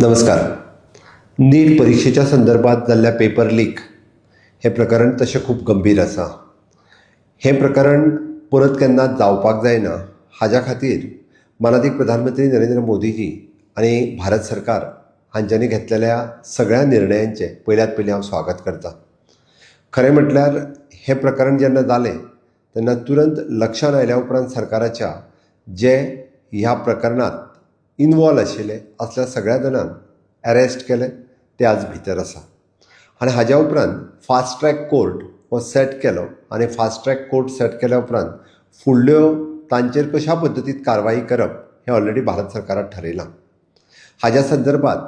नमस्कार. नीट परीक्षेच्या संदर्भात जाल्ल्या पेपर लीक हे प्रकरण तशें खूब गंभीर आसा. हे प्रकरण परत केन्ना जावपाक जायना हाज्या खातीर माननीय प्रधानमंत्री नरेंद्र मोदीजी आनी भारत सरकार हांच्यांनी घेतलेल्या सगळ्या निर्णयांचे पयल्यात पयलीं हांव स्वागत करतां. खरें म्हटल्यार हे प्रकरण जेन्ना जालें तेन्ना तुरंत लक्षांत आयल्या उपरांत सरकाराच्या जे ह्या प्रकरणात इनवॉल्व आशिल्ले असल्या सगळ्या जाणांक अरेस्ट केले ते आज भितर आसा. आनी हाज्या उपरांत फास्ट ट्रॅक कोर्ट हो सेट केलो आनी फास्ट ट्रॅक कोर्ट सेट केल्या उपरांत फुडल्यो तांचेर कशा पद्दतीन कारवाई करप हें ऑलरेडी भारत सरकारान ठरयलां. हाज्या संदर्भात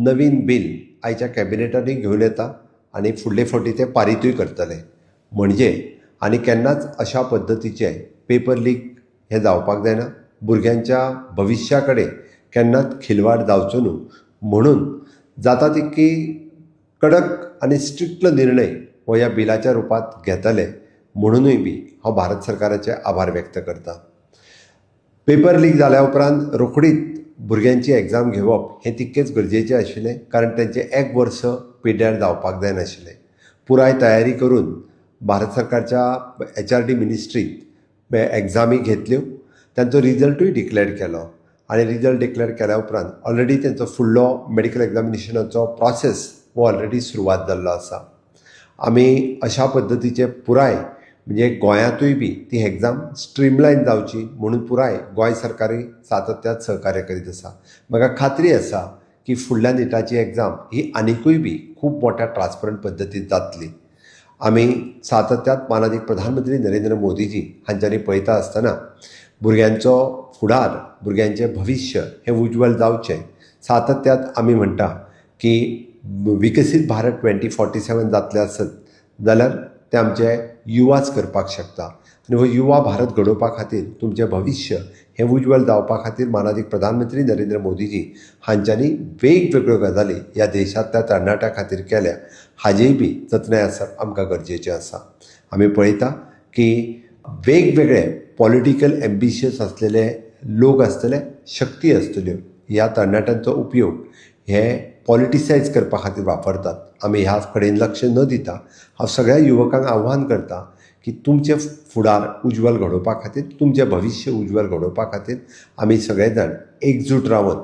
नवीन बील आयच्या कॅबिनेटांनी घेवन येता आनी फुडले फावटी ते पारीतूय करतले. म्हणजे आनी केन्नाच अशा पद्दतीचे पेपर लीक हे जावपाक जायना. भुरग्यांच्या भविश्या कडेन केन्नाच खिलवाड जावचो न्हू म्हणून जाता तितकी कडक आनी स्ट्रिक्ट निर्णय हो ह्या बिलाच्या रुपांत घेतले म्हणूनय बी हांव भारत सरकाराचे आभार व्यक्त करतां. पेपर लीक जाल्या उपरांत रोखडीच भुरग्यांची एग्जाम घेवप हें तितकेच गरजेचें आशिल्लें, कारण तेंचें एक वर्स पिड्ड्यार जावपाक जायनाशिल्लें. पुराय तयारी करून भारत सरकारच्या HRD मिनिस्ट्रींत एग्जामी घेतल्यो, तांचो रिजल्टूय डिक्लेअर केलो आनी रिजल्ट डिक्लेअर केल्या उपरांत ऑलरेडी तेंचो फुडलो मेडिकल एग्जामिनेशनाचो प्रोसेस हो ऑलरेडी सुरवात जाल्लो आसा. आमी अशा पद्दतीचे पुराय म्हणजे गोंयांतूय बी ती एग्जाम स्ट्रीमलायन जावची म्हणून पुराय गोंय सरकारूय सातत्यात सहकार्य करीत आसा. म्हाका खात्री आसा की फुडल्या निटाची एग्जाम ही आनिकूय बी खूब मोठ्या ट्रान्सपरंट पद्दतीन जातली. आमी सातत्यात माननीय प्रधानमंत्री नरेंद्र मोदीजी हांच्यांनी पळयता आसतना भुरग्यांचो फुडार, भुरग्यांचें भविश्य हें उज्वल जावचें सातत्यात आमी म्हणटा की विकसीत भारत 2047 जातलें आसत जाल्यार ते आमचे युवाच करपाक शकता. आनी हो युवा भारत घडोवपा खातीर तुमचें भविश्य हें उज्वल जावपा खातीर माननीय प्रधानमंत्री नरेंद्र मोदीजी हांच्यांनी वेगवेगळ्यो गजाली ह्या देशांतल्या तरणाट्या खातीर केल्या हाजेय बी जतनाय आसप आमकां गरजेचें आसा. आमी पळयता की वेगवेगळे पॉलिटिकल एम्बिशियस असलेले लोक आसतले, शक्ती आसतल्यो, ह्या तरणाट्यांचो उपयोग हे पॉलिटिसायज करपा खातीर वापरतात. आमी ह्या कडेन लक्ष न दिता हांव सगळ्या युवकांक आव्हान करतां की तुमचे फुडार उज्वल घडोवपा खातीर, तुमचें भविश्य उज्वल घडोवपा खातीर आमी सगळे जाण एकजूट रावन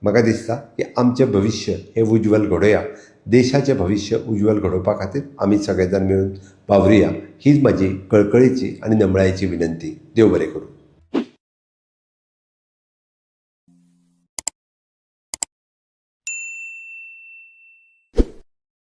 म्हाका दिसता की आमचें भविश्य हें उज्वल घडोवया. देशाचें भविश्य उज्वल घडोवपा खातीर आमी सगळे जाण मेळून वावरुया. हीच म्हाजी कळकळीची आनी नमळायेची विनंती. देव बरें करूं.